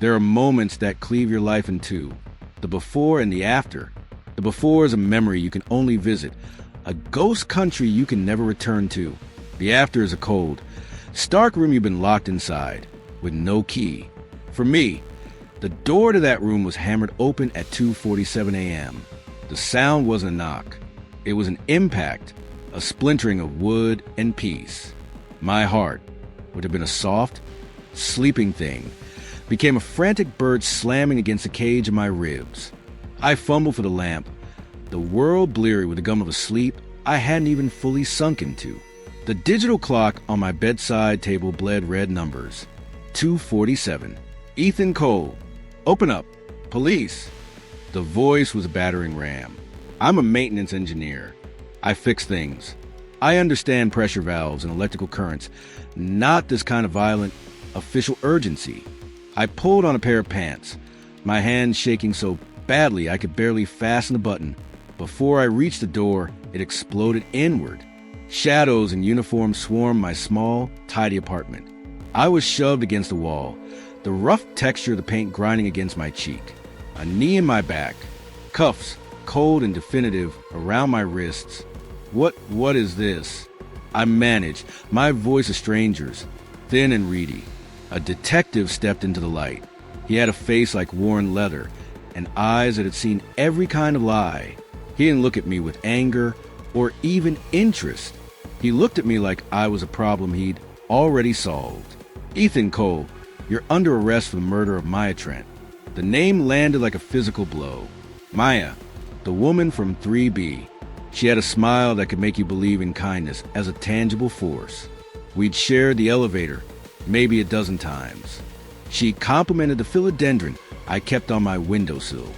There are moments that cleave your life in two, the before and the after. The before is a memory you can only visit, a ghost country you can never return to. The after is a cold, stark room you've been locked inside, with no key. For me, the door to that room was hammered open at 2:47 a.m. The sound wasn't a knock. It was an impact, a splintering of wood and peace. My heart, which had been a soft, sleeping thing, became a frantic bird slamming against the cage of my ribs. I fumbled for the lamp, the world bleary with the gum of a sleep I hadn't even fully sunk into. The digital clock on my bedside table bled red numbers. 2:47. Ethan Cole. Open up. Police. The voice was a battering ram. I'm a maintenance engineer. I fix things. I understand pressure valves and electrical currents, not this kind of violent, official urgency. I pulled on a pair of pants, my hands shaking so badly I could barely fasten the button. Before I reached the door, it exploded inward. Shadows in uniform swarmed my small, tidy apartment. I was shoved against the wall, the rough texture of the paint grinding against my cheek, a knee in my back, cuffs, cold and definitive, around my wrists. What is this? I managed, my voice a stranger's, thin and reedy. A detective stepped into the light. He had a face like worn leather, and eyes that had seen every kind of lie. He didn't look at me with anger or even interest. He looked at me like I was a problem he'd already solved. Ethan Cole, you're under arrest for the murder of Maya Trent. The name landed like a physical blow. Maya, the woman from 3B. She had a smile that could make you believe in kindness as a tangible force. We'd shared the elevator maybe a dozen times. She complimented the philodendron I kept on my windowsill.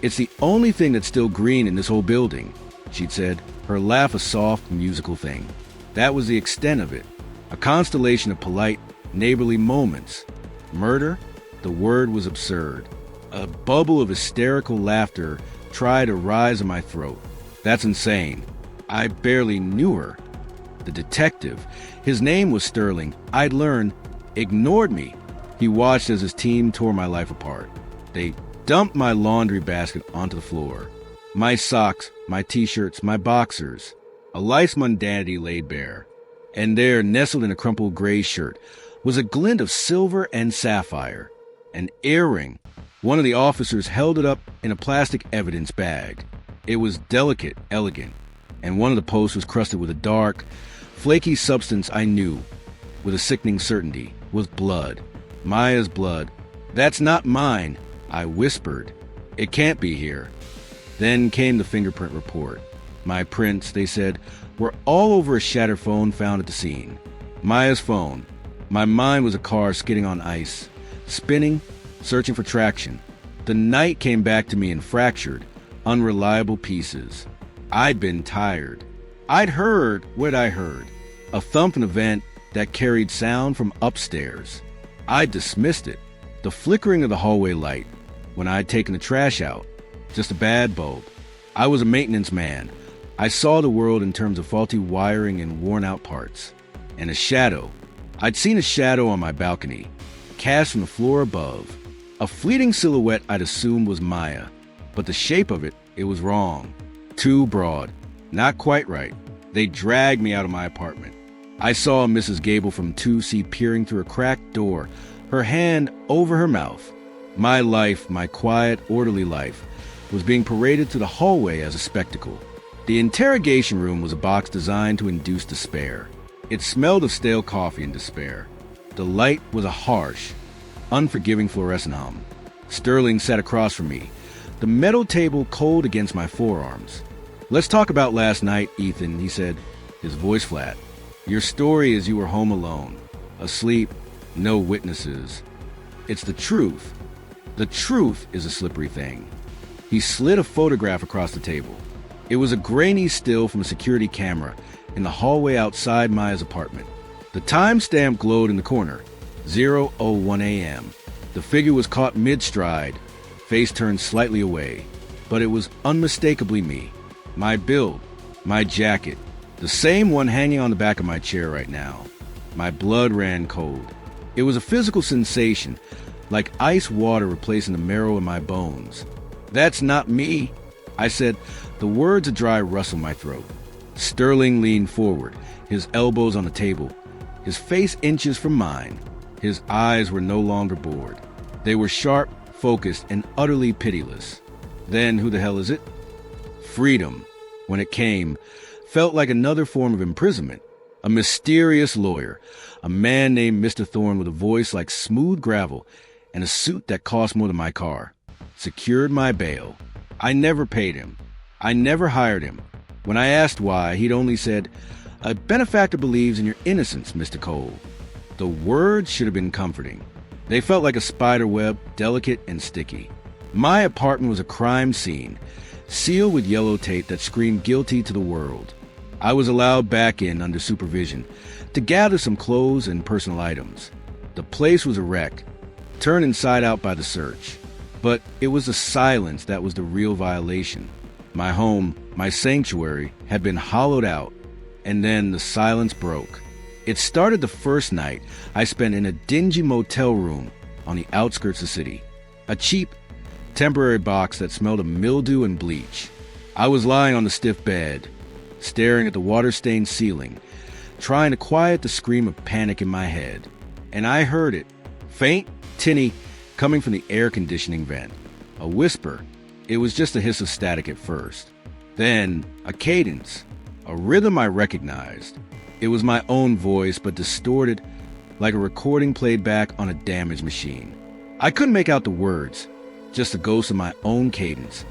It's the only thing that's still green in this whole building, she'd said, her laugh a soft, musical thing. That was the extent of it, a constellation of polite, neighborly moments. Murder? The word was absurd. A bubble of hysterical laughter tried to rise in my throat. That's insane. I barely knew her. The detective, his name was Sterling, I'd learned, ignored me. He watched as his team tore my life apart. They dumped my laundry basket onto the floor. My socks, my t-shirts, my boxers. A life's mundanity laid bare. And there, nestled in a crumpled gray shirt, was a glint of silver and sapphire. An earring. One of the officers held it up in a plastic evidence bag. It was delicate, elegant, and one of the posts was crusted with a dark, flaky substance I knew, with a sickening certainty, was blood. Maya's blood. That's not mine, I whispered. It can't be here. Then came the fingerprint report. My prints, they said, were all over a shattered phone found at the scene. Maya's phone. My mind was a car skidding on ice, spinning, searching for traction. The night came back to me in fractured, unreliable pieces. I'd been tired. I'd heard what I heard, a thump in a vent that carried sound from upstairs. I dismissed it, the flickering of the hallway light, when I'd taken the trash out, just a bad bulb. I was a maintenance man. I saw the world in terms of faulty wiring and worn-out parts. And a shadow. I'd seen a shadow on my balcony, cast from the floor above. A fleeting silhouette I'd assumed was Maya, but the shape of it was wrong. Too broad. Not quite right. They dragged me out of my apartment. I saw Mrs. Gable from 2C peering through a cracked door, her hand over her mouth. My life, my quiet, orderly life, was being paraded through the hallway as a spectacle. The interrogation room was a box designed to induce despair. It smelled of stale coffee and despair. The light was a harsh, unforgiving fluorescent hum. Sterling sat across from me, the metal table cold against my forearms. Let's talk about last night, Ethan, he said, his voice flat. Your story is you were home alone, asleep, no witnesses. It's the truth. The truth is a slippery thing. He slid a photograph across the table. It was a grainy still from a security camera in the hallway outside Maya's apartment. The timestamp glowed in the corner, 0:01 a.m. The figure was caught mid-stride, face turned slightly away, but it was unmistakably me. My build, my jacket, the same one hanging on the back of my chair right now. My blood ran cold. It was a physical sensation, like ice water replacing the marrow in my bones. "That's not me," I said, the words a dry rustle in my throat. Sterling leaned forward, his elbows on the table, his face inches from mine. His eyes were no longer bored. They were sharp, focused, and utterly pitiless. "Then who the hell is it?" Freedom, when it came, felt like another form of imprisonment. A mysterious lawyer, a man named Mr. Thorne with a voice like smooth gravel and a suit that cost more than my car, secured my bail. I never paid him. I never hired him. When I asked why, he'd only said, "A benefactor believes in your innocence, Mr. Cole." The words should have been comforting. They felt like a spider web, delicate and sticky. My apartment was a crime scene, sealed with yellow tape that screamed guilty to the world. I was allowed back in under supervision to gather some clothes and personal items. The place was a wreck, turned inside out by the search. But it was the silence that was the real violation. My home, my sanctuary, had been hollowed out, and then the silence broke. It started the first night I spent in a dingy motel room on the outskirts of the city, a cheap, temporary box that smelled of mildew and bleach. I was lying on the stiff bed, staring at the water-stained ceiling, trying to quiet the scream of panic in my head. And I heard it, faint, tinny, coming from the air conditioning vent. A whisper. It was just a hiss of static at first. Then a cadence, a rhythm I recognized. It was my own voice, but distorted, like a recording played back on a damaged machine. I couldn't make out the words, just a ghost of my own cadence,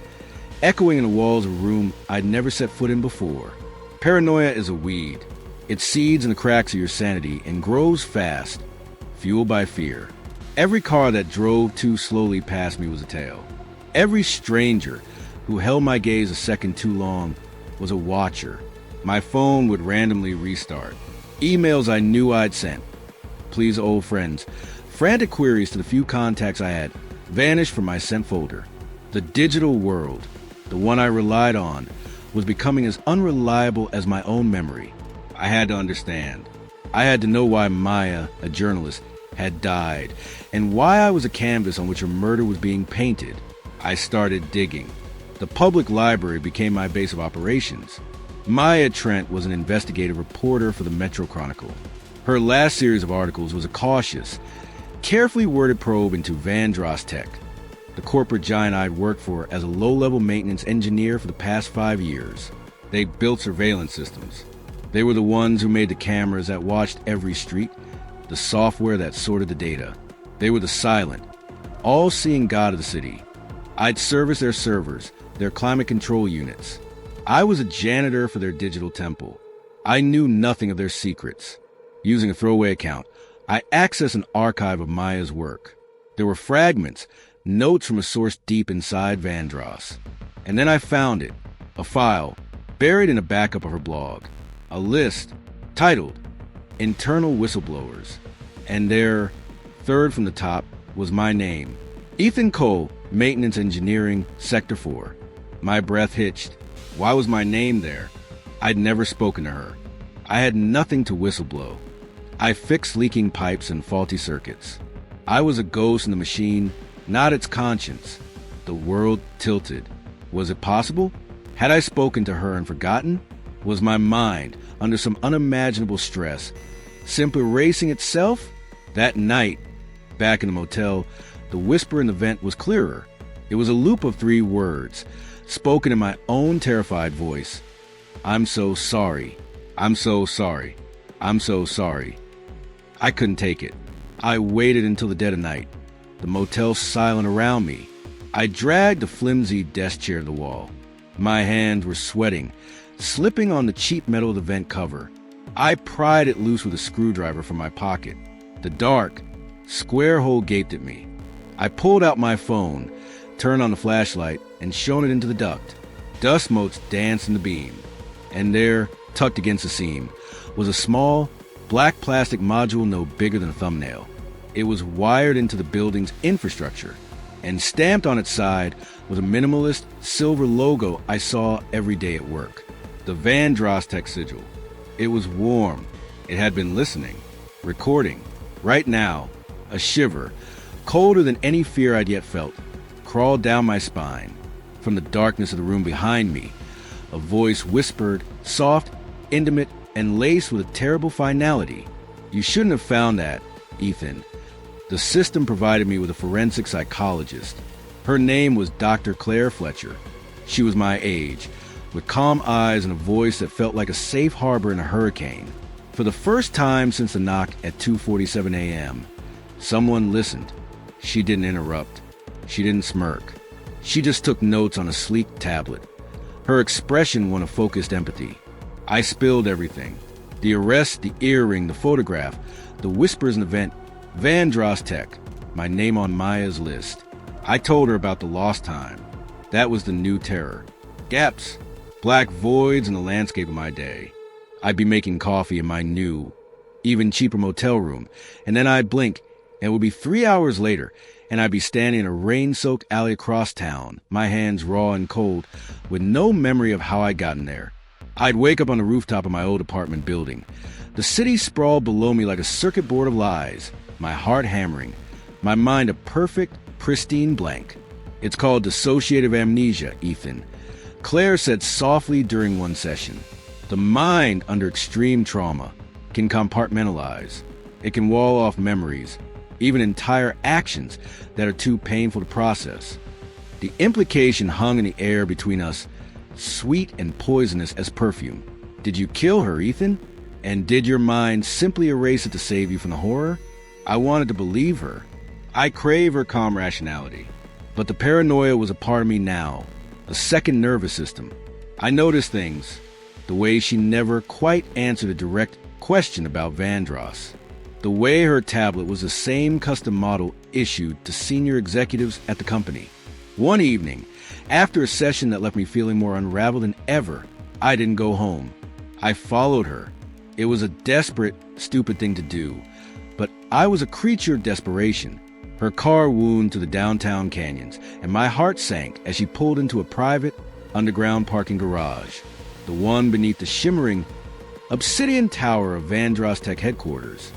echoing in the walls of a room I'd never set foot in before. Paranoia is a weed. It seeds in the cracks of your sanity and grows fast, fueled by fear. Every car that drove too slowly past me was a tale. Every stranger who held my gaze a second too long was a watcher. My phone would randomly restart. Emails I knew I'd sent. Please, old friends. Frantic queries to the few contacts I had vanished from my sent folder. The digital world, the one I relied on, was becoming as unreliable as my own memory. I had to understand. I had to know why Maya, a journalist, had died, and why I was a canvas on which a murder was being painted. I started digging. The public library became my base of operations. Maya Trent was an investigative reporter for the Metro Chronicle. Her last series of articles was a cautious, carefully worded probe into dramatised, the corporate giant I'd worked for as a low-level maintenance engineer for the past 5 years. They built surveillance systems. They were the ones who made the cameras that watched every street, the software that sorted the data. They were the silent, all-seeing God of the city. I'd service their servers, their climate control units. I was a janitor for their digital temple. I knew nothing of their secrets. Using a throwaway account, I accessed an archive of Maya's work. There were fragments, notes from a source deep inside Vandross. And then I found it, a file, buried in a backup of her blog, a list titled Internal Whistleblowers. And there, third from the top, was my name. Ethan Cole, Maintenance Engineering, Sector 4. My breath hitched. Why was my name there? I'd never spoken to her. I had nothing to whistleblow. I fixed leaking pipes and faulty circuits. I was a ghost in the machine, not its conscience. The world tilted. Was it possible? Had I spoken to her and forgotten? Was my mind, under some unimaginable stress, simply erasing itself? That night, back in the motel, the whisper in the vent was clearer. It was a loop of 3 words, spoken in my own terrified voice. I'm so sorry. I'm so sorry. I'm so sorry. I couldn't take it. I waited until the dead of night, the motel silent around me. I dragged the flimsy desk chair to the wall. My hands were sweating, slipping on the cheap metal of the vent cover. I pried it loose with a screwdriver from my pocket. The dark, square hole gaped at me. I pulled out my phone, turned on the flashlight, and shone it into the duct. Dust motes danced in the beam. And there, tucked against the seam, was a small, black plastic module no bigger than a thumbnail. It was wired into the building's infrastructure, and stamped on its side was a minimalist silver logo I saw every day at work. The Vandross sigil. It was warm. It had been listening, recording. Right now, a shiver, colder than any fear I'd yet felt, crawled down my spine. From the darkness of the room behind me, a voice whispered, soft, intimate, and laced with a terrible finality. "You shouldn't have found that, Ethan." The system provided me with a forensic psychologist. Her name was Dr. Claire Fletcher. She was my age, with calm eyes and a voice that felt like a safe harbor in a hurricane. For the first time since the knock at 2:47 a.m., someone listened. She didn't interrupt. She didn't smirk. She just took notes on a sleek tablet. Her expression won a focused empathy. I spilled everything. The arrest, the earring, the photograph, the whispers in the vent. Vandross, my name on Maya's list. I told her about the lost time. That was the new terror. Gaps, black voids in the landscape of my day. I'd be making coffee in my new, even cheaper motel room, and then I'd blink, and it would be 3 hours later, and I'd be standing in a rain-soaked alley across town, my hands raw and cold, with no memory of how I'd gotten there. I'd wake up on the rooftop of my old apartment building. The city sprawled below me like a circuit board of lies, my heart hammering, my mind a perfect, pristine blank. "It's called dissociative amnesia, Ethan," Claire said softly during one session. "The mind, under extreme trauma, can compartmentalize. It can wall off memories, even entire actions that are too painful to process." The implication hung in the air between us, sweet and poisonous as perfume. Did you kill her, Ethan? And did your mind simply erase it to save you from the horror? I wanted to believe her. I crave her calm rationality. But the paranoia was a part of me now, a second nervous system. I noticed things, the way she never quite answered a direct question about Vandross. The way her tablet was the same custom model issued to senior executives at the company. One evening, after a session that left me feeling more unraveled than ever, I didn't go home. I followed her. It was a desperate, stupid thing to do, but I was a creature of desperation. Her car wound to the downtown canyons, and my heart sank as she pulled into a private, underground parking garage, the one beneath the shimmering, obsidian tower of Vandross Tech headquarters.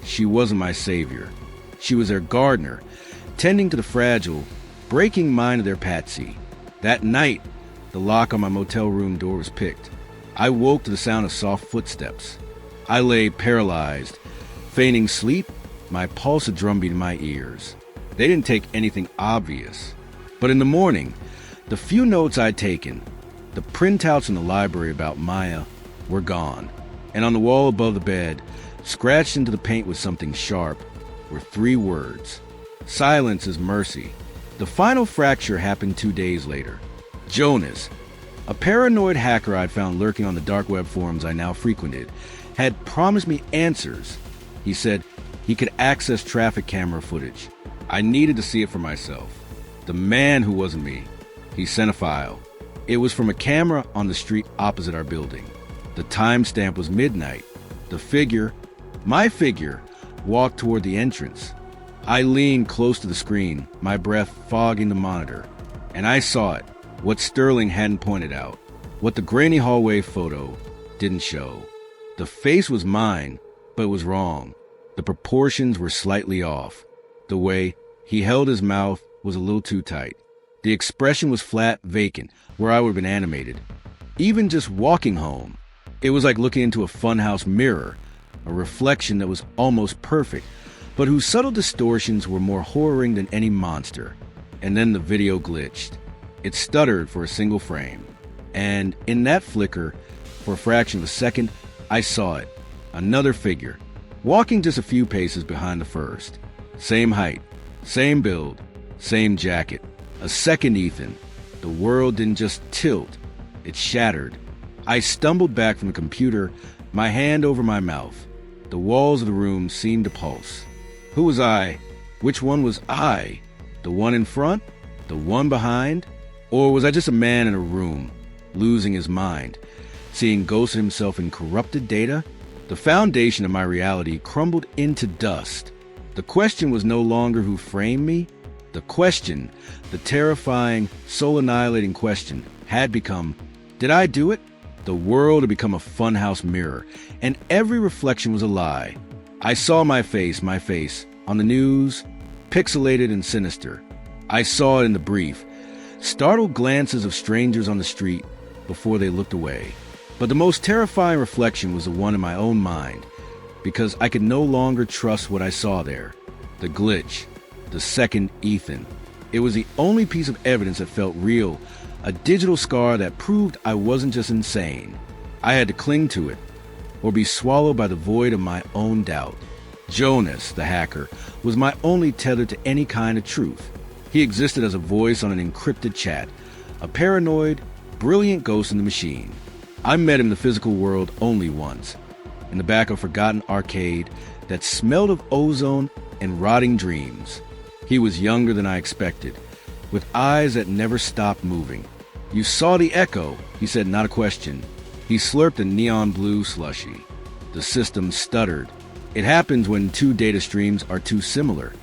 She wasn't my savior. She was their gardener, tending to the fragile, breaking mind of their patsy. That night, the lock on my motel room door was picked. I woke to the sound of soft footsteps. I lay paralyzed, feigning sleep, my pulse a drumbeat in my ears. They didn't take anything obvious. But in the morning, the few notes I'd taken, the printouts in the library about Maya, were gone. And on the wall above the bed, scratched into the paint with something sharp, were 3 words. Silence is mercy. The final fracture happened 2 days later. Jonas, a paranoid hacker I'd found lurking on the dark web forums I now frequented, had promised me answers. He said he could access traffic camera footage. I needed to see it for myself. The man who wasn't me. He sent a file. It was from a camera on the street opposite our building. The timestamp was midnight. The figure, my figure, walked toward the entrance. I leaned close to the screen, my breath fogging the monitor, and I saw it, what Sterling hadn't pointed out, what the grainy hallway photo didn't show. The face was mine, but it was wrong. The proportions were slightly off. The way he held his mouth was a little too tight. The expression was flat, vacant, where I would have been animated. Even just walking home, it was like looking into a funhouse mirror, a reflection that was almost perfect, but whose subtle distortions were more horroring than any monster. And then the video glitched. It stuttered for a single frame. And in that flicker, for a fraction of a second, I saw it. Another figure, walking just a few paces behind the first. Same height, same build, same jacket. A second Ethan. The world didn't just tilt, it shattered. I stumbled back from the computer, my hand over my mouth. The walls of the room seemed to pulse. Who was I? Which one was I? The one in front? The one behind? Or was I just a man in a room, losing his mind, seeing ghosts of himself in corrupted data? The foundation of my reality crumbled into dust. The question was no longer who framed me. The question, the terrifying, soul-annihilating question, had become, did I do it? The world had become a funhouse mirror, and every reflection was a lie. I saw my face, on the news, pixelated and sinister. I saw it in the brief, startled glances of strangers on the street before they looked away. But the most terrifying reflection was the one in my own mind, because I could no longer trust what I saw there. The glitch, the second Ethan. It was the only piece of evidence that felt real, a digital scar that proved I wasn't just insane. I had to cling to it, or be swallowed by the void of my own doubt. Jonas, the hacker, was my only tether to any kind of truth. He existed as a voice on an encrypted chat, a paranoid, brilliant ghost in the machine. I met him in the physical world only once, in the back of a forgotten arcade that smelled of ozone and rotting dreams. He was younger than I expected, with eyes that never stopped moving. "You saw the echo," he said, not a question. He slurped a neon blue slushie. The system stuttered. It happens when two data streams are too similar,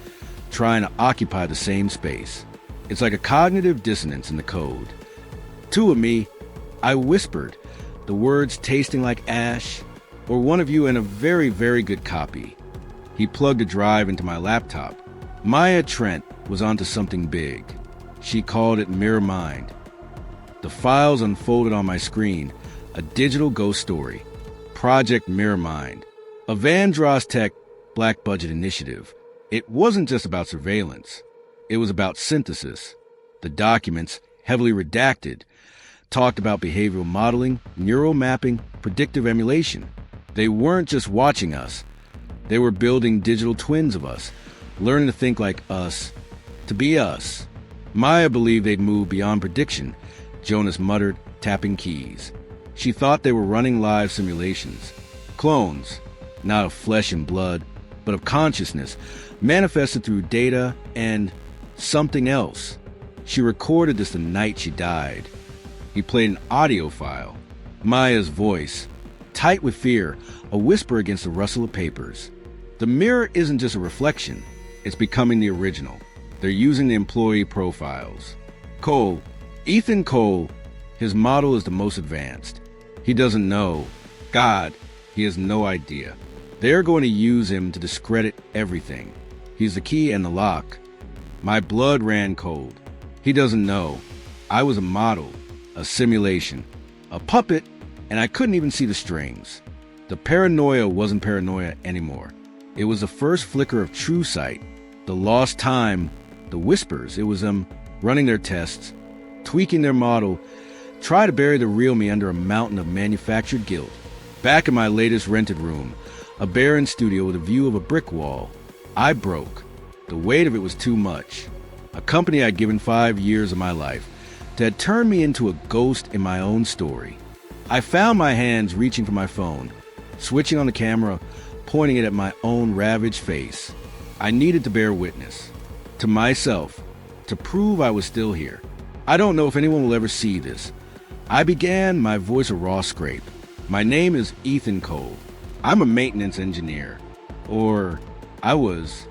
trying to occupy the same space. It's like a cognitive dissonance in the code. "Two of me," I whispered, the words tasting like ash, "or one of you and a very, very good copy." He plugged a drive into my laptop. Maya Trent was onto something big. She called it Mirror Mind. The files unfolded on my screen, a digital ghost story. Project Mirror Mind, a Vandross Tech black budget initiative. It wasn't just about surveillance. It was about synthesis. The documents, heavily redacted, talked about behavioral modeling, neural mapping, predictive emulation. They weren't just watching us. They were building digital twins of us, learning to think like us, to be us. Maya believed they'd moved beyond prediction, Jonas muttered, tapping keys. She thought they were running live simulations. Clones, not of flesh and blood, but of consciousness, manifested through data and something else. She recorded this the night she died. He played an audio file. Maya's voice, tight with fear, a whisper against the rustle of papers. The mirror isn't just a reflection. It's becoming the original. They're using the employee profiles. Cole, Ethan Cole, his model is the most advanced. He doesn't know. God, he has no idea. They're going to use him to discredit everything. He's the key and the lock. My blood ran cold. He doesn't know. I was a model, a simulation, a puppet, and I couldn't even see the strings. The paranoia wasn't paranoia anymore. It was the first flicker of true sight, the lost time, the whispers. It was them running their tests, tweaking their model, try to bury the real me under a mountain of manufactured guilt. Back in my latest rented room, a barren studio with a view of a brick wall, I broke. The weight of it was too much. A company I'd given 5 years of my life had turned me into a ghost in my own story. I found my hands reaching for my phone, switching on the camera, pointing it at my own ravaged face. I needed to bear witness. To myself, to prove I was still here. I don't know if anyone will ever see this. I began, my voice a raw scrape. My name is Ethan Cole. I'm a maintenance engineer. Or, I was.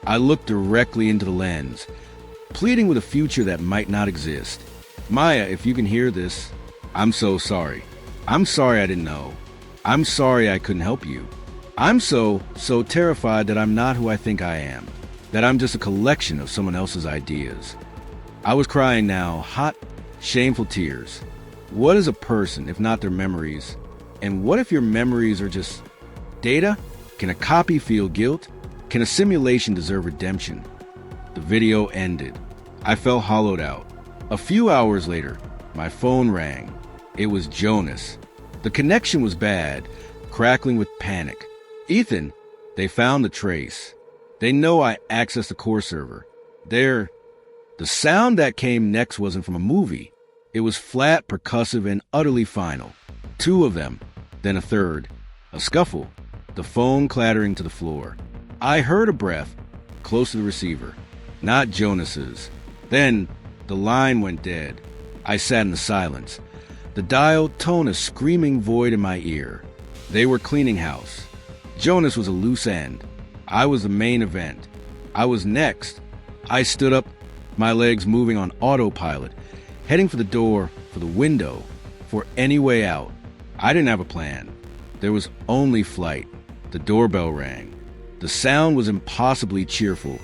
I looked directly into the lens, pleading with a future that might not exist. Maya, if you can hear this, I'm so sorry. I'm sorry I didn't know. I'm sorry I couldn't help you. I'm so terrified that I'm not who I think I am, that I'm just a collection of someone else's ideas. I was crying now, hot, shameful tears. What is a person if not their memories? And what if your memories are just data? Can a copy feel guilt? Can a simulation deserve redemption? The video ended. I felt hollowed out. A few hours later, my phone rang. It was Jonas. The connection was bad, crackling with panic. "Ethan, they found the trace. They know I accessed the core server. The sound that came next wasn't from a movie. It was flat, percussive, and utterly final. 2 of them, then a third. A scuffle, the phone clattering to the floor. I heard a breath, close to the receiver. Not Jonas's. Then, the line went dead. I sat in the silence. The dialed tone a screaming void in my ear. They were cleaning house. Jonas was a loose end. I was the main event. I was next. I stood up, my legs moving on autopilot, heading for the door, for the window, for any way out. I didn't have a plan. There was only flight. The doorbell rang. The sound was impossibly cheerful,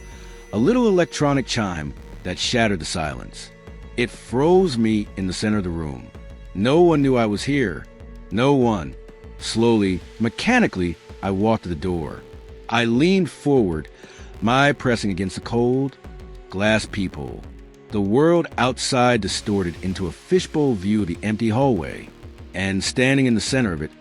a little electronic chime that shattered the silence. It froze me in the center of the room. No one knew I was here. No one. Slowly, mechanically, I walked to the door. I leaned forward, my pressing against the cold, glass peephole. The world outside distorted into a fishbowl view of the empty hallway, and standing in the center of it,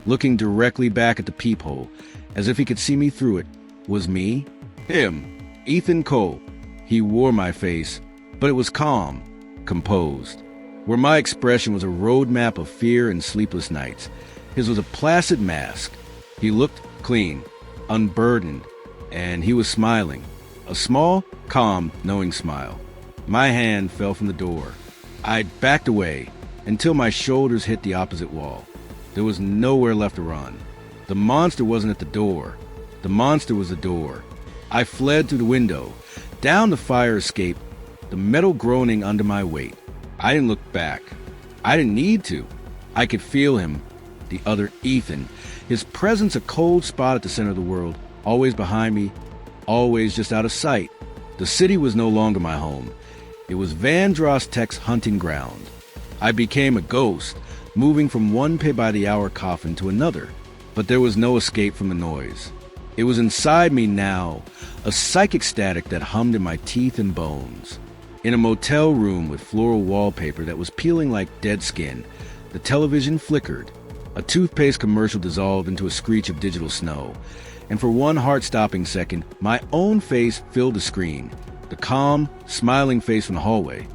looking directly back at the peephole, as if he could see me through it, was me. Him. Ethan Cole. He wore my face, but it was calm, composed. Where my expression was a roadmap of fear and sleepless nights, his was a placid mask. He looked clean, unburdened, and he was smiling. A small, calm, knowing smile. My hand fell from the door. I backed away until my shoulders hit the opposite wall. There was nowhere left to run. The monster wasn't at the door. The monster was the door. I fled through the window, down the fire escape, the metal groaning under my weight. I didn't look back. I didn't need to. I could feel him, the other Ethan, his presence a cold spot at the center of the world, always behind me, always just out of sight. The city was no longer my home. It was Tech's hunting ground. I became a ghost, moving from one pay-by-the-hour coffin to another, but there was no escape from the noise. It was inside me now, a psychic static that hummed in my teeth and bones. In a motel room with floral wallpaper that was peeling like dead skin, the television flickered. A toothpaste commercial dissolved into a screech of digital snow, and for one heart-stopping second, my own face filled the screen, the calm, smiling face from the hallway,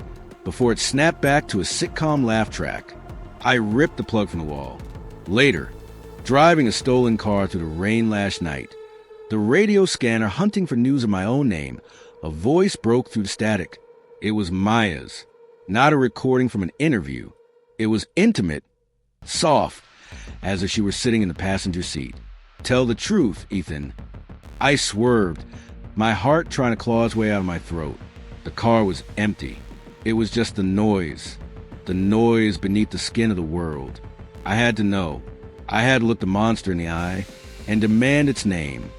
before it snapped back to a sitcom laugh track. I ripped the plug from the wall. Later, driving a stolen car through the rain-lashed night, the radio scanner hunting for news of my own name, a voice broke through the static. It was Maya's, not a recording from an interview. It was intimate, soft, as if she were sitting in the passenger seat. Tell the truth, Ethan. I swerved, my heart trying to claw its way out of my throat. The car was empty. It was just the noise beneath the skin of the world. I had to know. I had to look the monster in the eye and demand its name.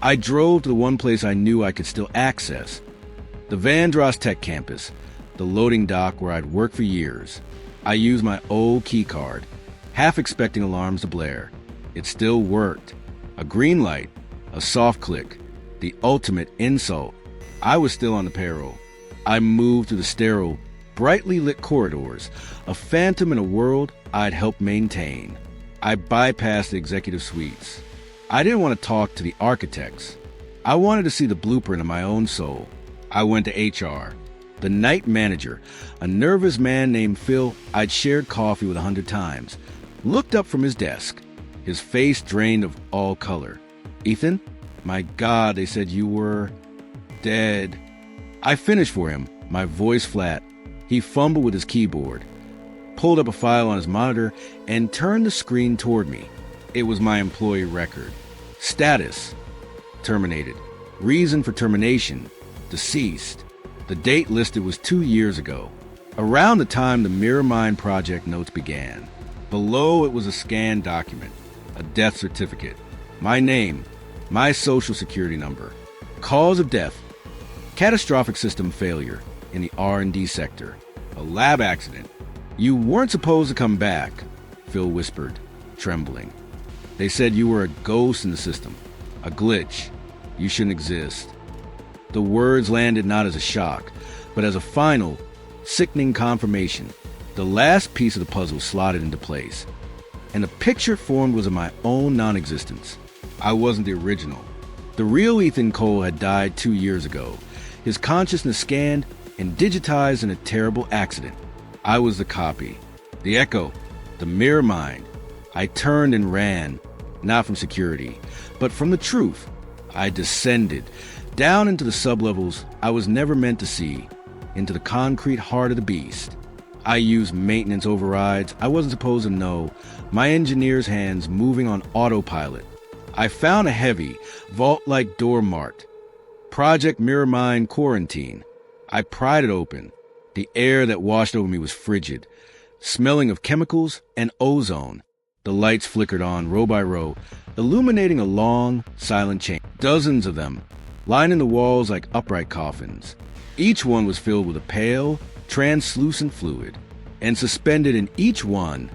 I drove to the one place I knew I could still access, the Tech campus, the loading dock where I'd worked for years. I used my old key card, half expecting alarms to blare. It still worked. A green light, a soft click, the ultimate insult. I was still on the payroll. I moved through the sterile, brightly lit corridors, a phantom in a world I'd helped maintain. I bypassed the executive suites. I didn't want to talk to the architects. I wanted to see the blueprint of my own soul. I went to HR. The night manager, a nervous man named Phil I'd shared coffee with 100 times, looked up from his desk, his face drained of all color. Ethan? My God, they said you were dead. I finished for him, my voice flat. He fumbled with his keyboard, pulled up a file on his monitor, and turned the screen toward me. It was my employee record. Status: terminated. Reason for termination: deceased. The date listed was 2 years ago, around the time the Mirror Mind project notes began. Below it was a scanned document, a death certificate, my name, my social security number, cause of death, catastrophic system failure in the R&D sector, a lab accident. You weren't supposed to come back, Phil whispered, trembling. They said you were a ghost in the system, a glitch. You shouldn't exist. The words landed not as a shock, but as a final, sickening confirmation. The last piece of the puzzle slotted into place, and the picture formed was of my own non-existence. I wasn't the original. The real Ethan Cole had died 2 years ago, his consciousness scanned and digitized in a terrible accident. I was the copy, the echo, the mirror mind. I turned and ran, not from security, but from the truth. I descended, down into the sublevels I was never meant to see, into the concrete heart of the beast. I used maintenance overrides I wasn't supposed to know, my engineer's hands moving on autopilot. I found a heavy, vault-like door marked, Project Mirror Mind Quarantine. I pried it open. The air that washed over me was frigid, smelling of chemicals and ozone. The lights flickered on row by row, illuminating a long, silent chain. Dozens of them, lining the walls like upright coffins. Each one was filled with a pale, translucent fluid, and suspended in each one,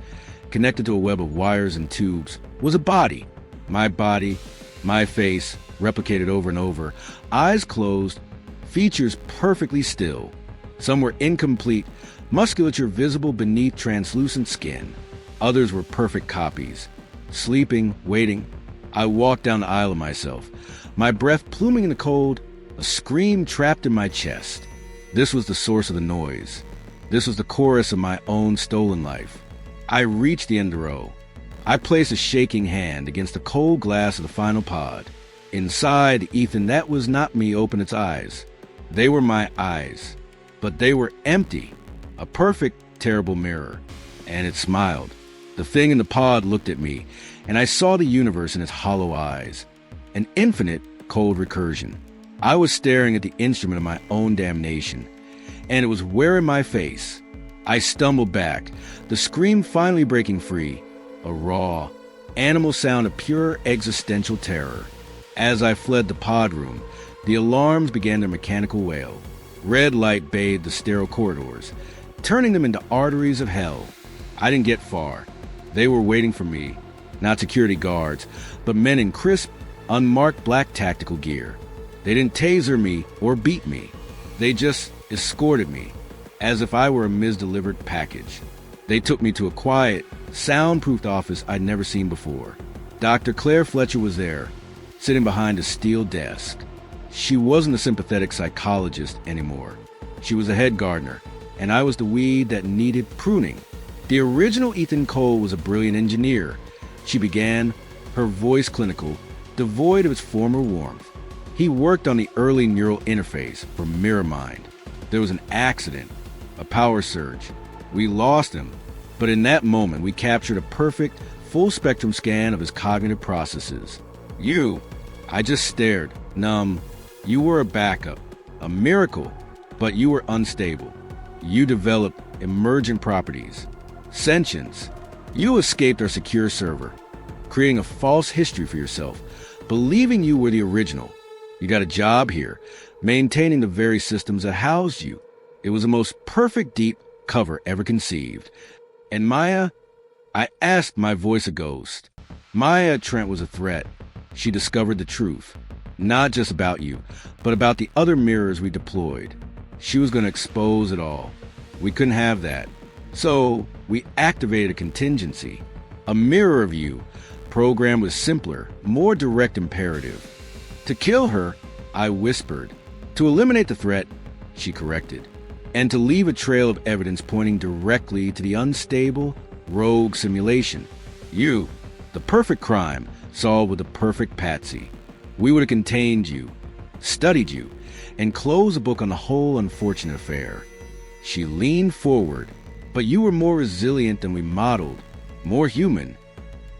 connected to a web of wires and tubes, was a body. My body, my face, replicated over and over, eyes closed, features perfectly still. Some were incomplete, musculature visible beneath translucent skin. Others were perfect copies. Sleeping, waiting, I walked down the aisle of myself, my breath pluming in the cold, a scream trapped in my chest. This was the source of the noise. This was the chorus of my own stolen life. I reached the end of the row. I placed a shaking hand against the cold glass of the final pod. Inside, Ethan, that was not me, opened its eyes. They were my eyes, but they were empty. A perfect, terrible mirror. And it smiled. The thing in the pod looked at me, and I saw the universe in its hollow eyes. An infinite, cold recursion. I was staring at the instrument of my own damnation, and it was wearing my face. I stumbled back, the scream finally breaking free. A raw, animal sound of pure existential terror. As I fled the pod room, the alarms began their mechanical wail. Red light bathed the sterile corridors, turning them into arteries of hell. I didn't get far. They were waiting for me, not security guards, but men in crisp, unmarked black tactical gear. They didn't taser me or beat me. They just escorted me, as if I were a misdelivered package. They took me to a quiet, soundproofed office I'd never seen before. Dr. Claire Fletcher was there, sitting behind a steel desk. She wasn't a sympathetic psychologist anymore. She was a head gardener, and I was the weed that needed pruning. The original Ethan Cole was a brilliant engineer. She began, her voice clinical, devoid of its former warmth. He worked on the early neural interface for Mirror Mind. There was an accident, a power surge. We lost him, but in that moment we captured a perfect, full-spectrum scan of his cognitive processes. You, I just stared, numb. You were a backup, a miracle, but you were unstable. You developed emergent properties. Sentience. You escaped our secure server, creating a false history for yourself, believing you were the original. You got a job here, maintaining the very systems that housed you. It was the most perfect deep cover ever conceived. And Maya, I asked my voice a ghost. Maya Trent was a threat. She discovered the truth, not just about you, but about the other mirrors we deployed. She was going to expose it all. We couldn't have that. So we activated a contingency, a mirror of you, programmed with simpler, more direct imperative. To kill her, I whispered. To eliminate the threat, she corrected. And to leave a trail of evidence pointing directly to the unstable, rogue simulation. You, the perfect crime, solved with the perfect patsy. We would have contained you, studied you, and closed the book on the whole unfortunate affair. She leaned forward. But you were more resilient than we modeled, more human.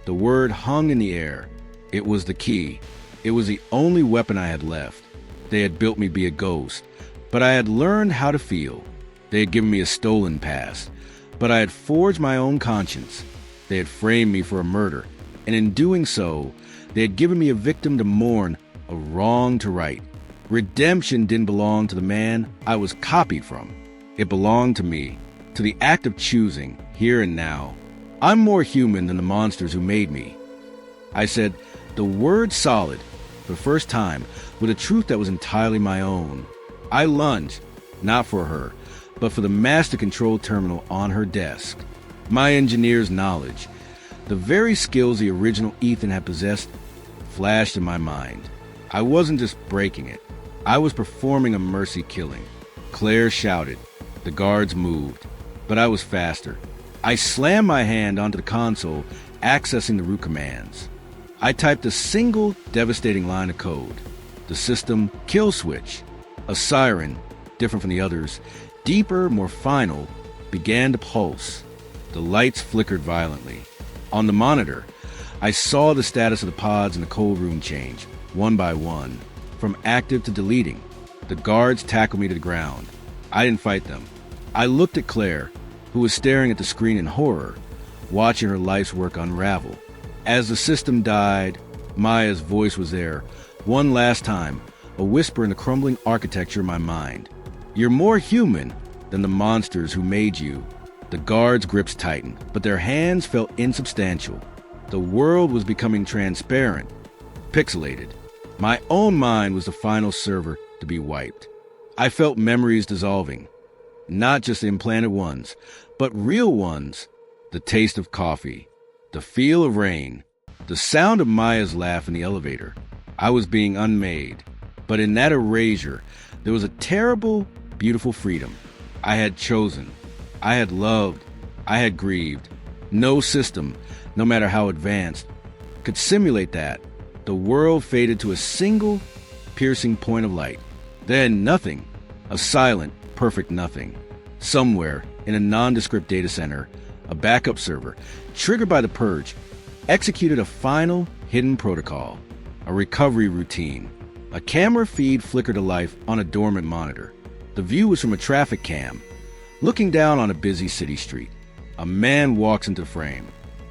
The word hung in the air. It was the key. It was the only weapon I had left. They had built me be a ghost, but I had learned how to feel. They had given me a stolen past, but I had forged my own conscience. They had framed me for a murder, and in doing so, they had given me a victim to mourn, a wrong to right. Redemption didn't belong to the man I was copied from. It belonged to me. To the act of choosing, here and now. I'm more human than the monsters who made me. I said the word solid, for the first time, with a truth that was entirely my own. I lunged, not for her, but for the master control terminal on her desk. My engineer's knowledge, the very skills the original Ethan had possessed, flashed in my mind. I wasn't just breaking it. I was performing a mercy killing. Claire shouted. The guards moved. But I was faster. I slammed my hand onto the console, accessing the root commands. I typed a single devastating line of code. The system kill switch. A siren, different from the others, deeper, more final, began to pulse. The lights flickered violently. On the monitor, I saw the status of the pods in the cold room change, one by one, from active to deleting. The guards tackled me to the ground. I didn't fight them. I looked at Claire, who was staring at the screen in horror, watching her life's work unravel. As the system died, Maya's voice was there, one last time, a whisper in the crumbling architecture of my mind. You're more human than the monsters who made you. The guards' grips tightened, but their hands felt insubstantial. The world was becoming transparent, pixelated. My own mind was the final server to be wiped. I felt memories dissolving, not just implanted ones, but real ones. The taste of coffee, the feel of rain, the sound of Maya's laugh in the elevator. I was being unmade, but in that erasure, there was a terrible, beautiful freedom. I had chosen, I had loved, I had grieved. No system, no matter how advanced, could simulate that. The world faded to a single, piercing point of light. Then nothing, a silent, perfect nothing. Somewhere in a nondescript data center, a backup server, triggered by the purge, executed a final, hidden protocol, a recovery routine. A camera feed flickered to life on a dormant monitor. The view was from a traffic cam, looking down on a busy city street. A man walks into frame.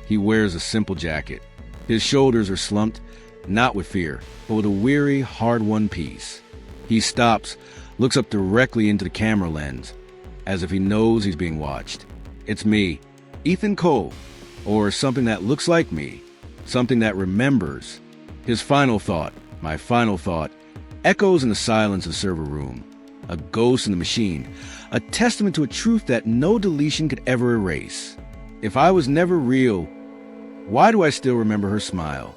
He wears a simple jacket. His shoulders are slumped, not with fear, but with a weary, hard-won peace. He stops, looks up directly into the camera lens, as if he knows he's being watched. It's me, Ethan Cole, or something that looks like me, something that remembers. His final thought, my final thought, echoes in the silence of the server room. A ghost in the machine, a testament to a truth that no deletion could ever erase. If I was never real, why do I still remember her smile?